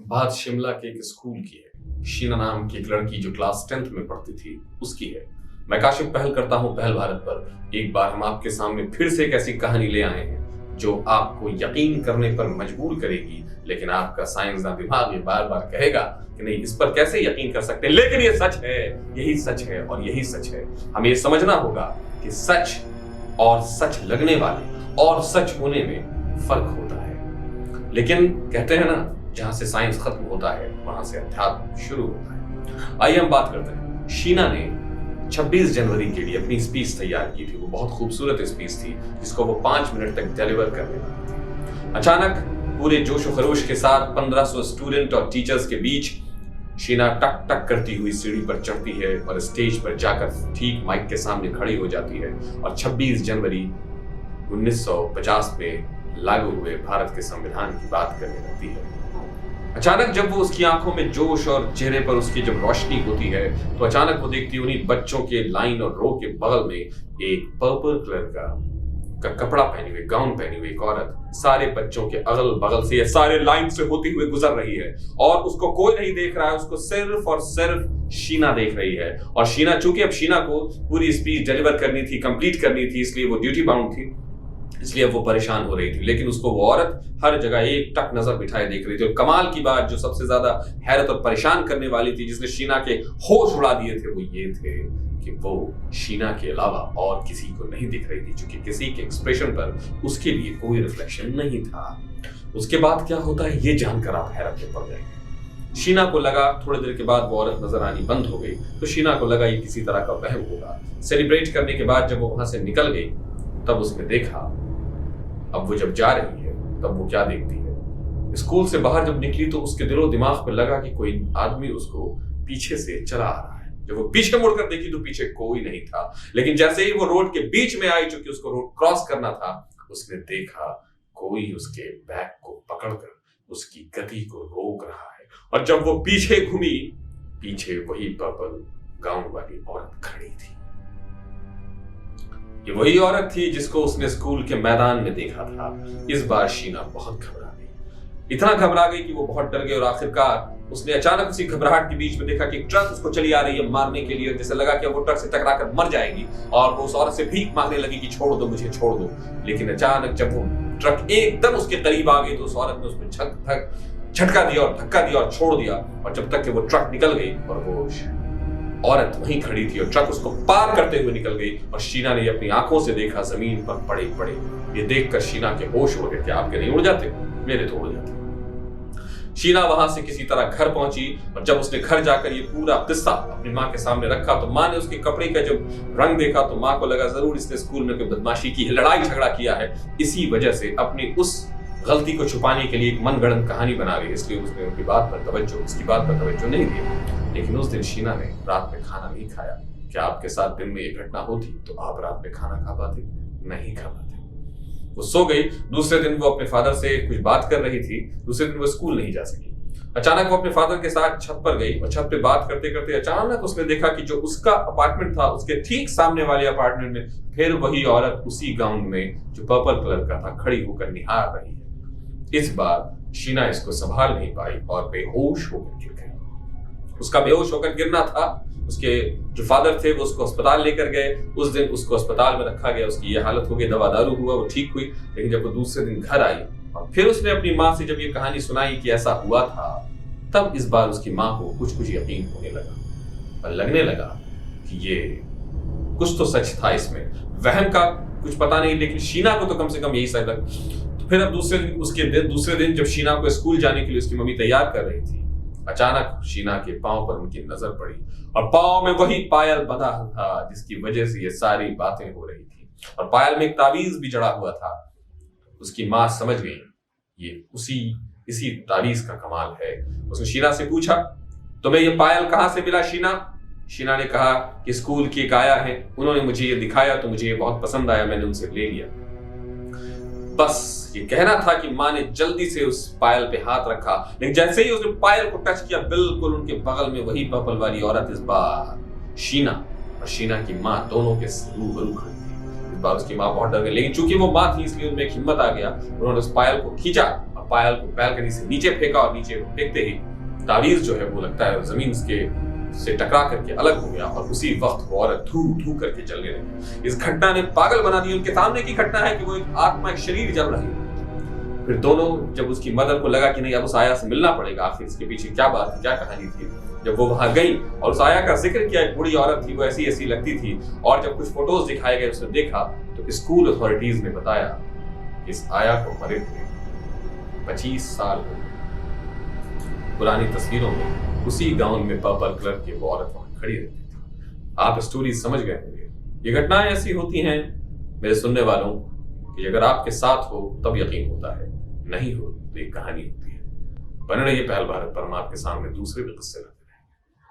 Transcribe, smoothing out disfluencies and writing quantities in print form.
बात शिमला के एक स्कूल की है। शीना नाम की एक लड़की जो क्लास 10th में पढ़ती थी उसकी है। मैं काशिफ पहल करता हूं पहल भारत पर। एक बार हम आपके सामने फिर से एक ऐसी कहानी ले आए हैं जो आपको यकीन करने पर मजबूर करेगी, लेकिन आपका साइंसदान दिमाग ये बार बार कहेगा कि नहीं, इस पर कैसे यकीन कर सकते हैं। लेकिन ये सच है, यही सच है और यही सच है। हमें ये समझना होगा कि सच और सच लगने वाले और सच होने में फर्क होता है। लेकिन कहते हैं ना, जहां से साइंस खत्म होता है वहां से अध्यात्म शुरू होता है। आइए हम बात करते हैं। शीना ने 26 जनवरी के लिए अपनी स्पीच तैयार की थी। वो बहुत खूबसूरत स्पीच थी जिसको वो 5 मिनट तक डिलीवर करने वाली थी। अचानक पूरे जोश और खरोश के साथ 1500 स्टूडेंट और टीचर्स के बीच शीना टक टक करती हुई सीढ़ी पर चढ़ती है और स्टेज पर जाकर ठीक माइक के सामने खड़ी हो जाती है और 26 जनवरी 1950 में लागू हुए भारत के संविधान की बात करने लगती है। अचानक जब वो उसकी आंखों में जोश और चेहरे पर उसकी जब रोशनी होती है तो अचानक वो देखती है उन्हीं बच्चों के लाइन और रो के बगल में एक पर्पल कलर का कपड़ा पहनी हुई, गाउन पहनी हुई एक औरत सारे बच्चों के अगल बगल से या सारे लाइन से होती हुई गुजर रही है और उसको कोई नहीं देख रहा है। उसको सिर्फ और सिर्फ शीना देख रही है। और शीना, चूंकि अब शीना को पूरी स्पीच डिलीवर करनी थी, कंप्लीट करनी थी, इसलिए वो ड्यूटी बाउंड थी, इसलिए वो परेशान हो रही थी। लेकिन उसको वो औरत हर जगह एक टक नजर बिठाए देख रही थी। और कमाल की बात, जो सबसे ज्यादा हैरत और परेशान करने वाली थी, जिसने शीना के होश उड़ा दिए थे, वो ये थे कि वो शीना के अलावा और किसी को नहीं दिख रही थी, क्योंकि किसी के एक्सप्रेशन पर उसके लिए कोई रिफ्लेक्शन नहीं था। उसके बाद क्या होता है ये जानकर आप हैरत में पड़ जाएंगे। शीना को लगा, थोड़ी देर के बाद वो औरत नजर आनी बंद हो गई तो शीना को लगा ये किसी तरह का वहम होगा। सेलिब्रेट करने के बाद जब वो वहां से निकल गई तब उसने देखा, अब वो जब जा रही है तब वो क्या देखती है। स्कूल से बाहर जब निकली तो उसके दिलो दिमाग पे लगा कि कोई आदमी उसको पीछे से चला आ रहा है। जब वो पीछे मुड़कर देखी तो पीछे कोई नहीं था। लेकिन जैसे ही वो रोड के बीच में आई, चूंकि उसको रोड क्रॉस करना था, उसने देखा कोई उसके बैग को पकड़कर उसकी गति को रोक रहा है। और जब वो पीछे घूमी, पीछे वही पर्पल गाउन वाली औरत खड़ी थी। ये वही औरत थी जिसको उसने स्कूल के मैदान में देखा था। इस बार शीना बहुत घबरा गई, इतना घबरा गई कि वो बहुत डर गई। और आखिरकार उसने अचानक उसी घबराहट के बीच में देखा कि एक ट्रक उसको चली आ रही है मारने के लिए। जैसे लगा कि वो ट्रक से टकराकर मर जाएगी और वो उस औरत से भीख मांगने लगी कि छोड़ दो मुझे, छोड़ दो। लेकिन अचानक जब वो ट्रक एकदम उसके करीब आ गई तो उस औरत ने उसमें झटका दिया और धक्का दिया और छोड़ दिया। और जब तक कि वो ट्रक निकल गई और वो औरत वहीं खड़ी थी और ट्रक उसको पार करते हुए निकल गई और शीना ने अपनी आंखों से देखा जमीन पर पड़े पड़े। ये देखकर शीना के होश उड़ गए। आपके नहीं उड़ जाते? मेरे तो उड़ जाते। शीना वहां से किसी तरह घर पहुंची और जब उसने घर जाकर ये पूरा किस्सा अपनी माँ के सामने रखा तो माँ ने उसके कपड़े का जब रंग देखा तो माँ को लगा जरूर इसने स्कूल में कोई बदमाशी की है, लड़ाई झगड़ा किया है। इसी वजह से अपनी उस गलती को छुपाने के लिए एक मनगढ़ंत कहानी बना ली, इसलिए उसने उसकी बात पर तवज्जो नहीं दी। लेकिन उस दिन शीना ने रात में खाना नहीं खाया। क्या आपके साथ दिन में ये घटना होती तो आप रात में खाना खा पाते? नहीं खा पाते। वो सो गई। दूसरे दिन वो अपने फादर से कुछ बात कर रही थी। दूसरे दिन वो स्कूल नहीं जा सकी। अचानक वो अपने फादर के साथ छत पर गई और छत पे बात करते करते अचानक उसने देखा कि जो उसका अपार्टमेंट था उसके ठीक सामने वाले अपार्टमेंट में फिर वही औरत उसी गाउन में जो पर्पल कलर का था खड़ी होकर निहार रही है। इस बार शीना इसको संभाल नहीं पाई और बेहोश होकर गिर गई। उसका बेहोश होकर गिरना था। उसके जो फादर थे वो उसको अस्पताल लेकर गए। उस दिन उसको अस्पताल में रखा गया। उसकी ये हालत हो गई, दवा दारू हुआ, वो ठीक हुई। लेकिन जब वो दूसरे दिन घर आई और फिर उसने अपनी माँ से जब ये कहानी सुनाई कि ऐसा हुआ था, तब इस बार उसकी माँ को कुछ कुछ यकीन होने लगा और लगने लगा कि ये कुछ तो सच था इसमें। वहम का कुछ पता नहीं, लेकिन शीना को तो कम से कम यही सही लगा। फिर अब दूसरे दिन जब शीना को स्कूल जाने के लिए उसकी मम्मी तैयार कर रही थी, अचानक शीना के पांव पर उनकी नजर पड़ी और पांव में वही पायल बंधा था जिसकी वजह से ये सारी बातें हो रही थी। और पायल में एक तावीज भी जड़ा हुआ था। उसकी माँ समझ गई ये इसी तावीज का कमाल है। उसने शीना से पूछा, तुम्हें ये पायल कहाँ से मिला शीना? शीना ने कहा कि स्कूल की एक आया है, उन्होंने मुझे ये दिखाया तो मुझे ये बहुत पसंद आया, मैंने उनसे ले लिया। बस ये कहना था कि माँ ने जल्दी से उस पायल पे हाथ रखा। लेकिन जैसे ही उसने पायल को टच किया, बिल्कुल उनके बगल में वही पर्पल वाली औरत, इस बार शीना और शीना की माँ दोनों के रूबरू खड़ी थी। इस बार उसकी माँ बहुत डर गई, लेकिन चूंकि वो माँ थी इसलिए उनमें एक हिम्मत आ गया। उन्होंने उस पायल को खींचा और पायल को बैल्कनी से नीचे फेंका और नीचे फेंकते ही तावीज जो है वो लगता है जमीन के से टकरा करके अलग हो गया और उसी वक्त वो औरत धू धू करके जलने लगी। इस घटना ने पागल बना दी। उनके सामने की घटना है कि वो एक आत्मा, एक शरीर जल रही है। फिर दोनों, जब उसकी मदर को लगा कि नहीं अब उस आया से मिलना पड़ेगा, आखिर इसके पीछे क्या बात थी, क्या कहानी थी, जब वो वहां गई और उस आया का जिक्र किया, एक बूढ़ी औरत थी, वो ऐसी ऐसी लगती थी। और जब कुछ फोटोज दिखाए गए, उसने देखा तो स्कूल अथॉरिटीज ने बताया इस आया को मरे हुए 25 साल हो गए। पुरानी तस्वीरों में उसी गाउन में पर्पल कलर की वो औरत वहां खड़ी रहती थी। आप स्टोरी समझ गए होंगे। ये घटनाएं ऐसी होती हैं मेरे सुनने वालों कि अगर आपके साथ हो तब यकीन होता है, नहीं हो तो एक कहानी होती है। बने रहिए पहल भारत पर, हम आपके सामने दूसरे भी किस्से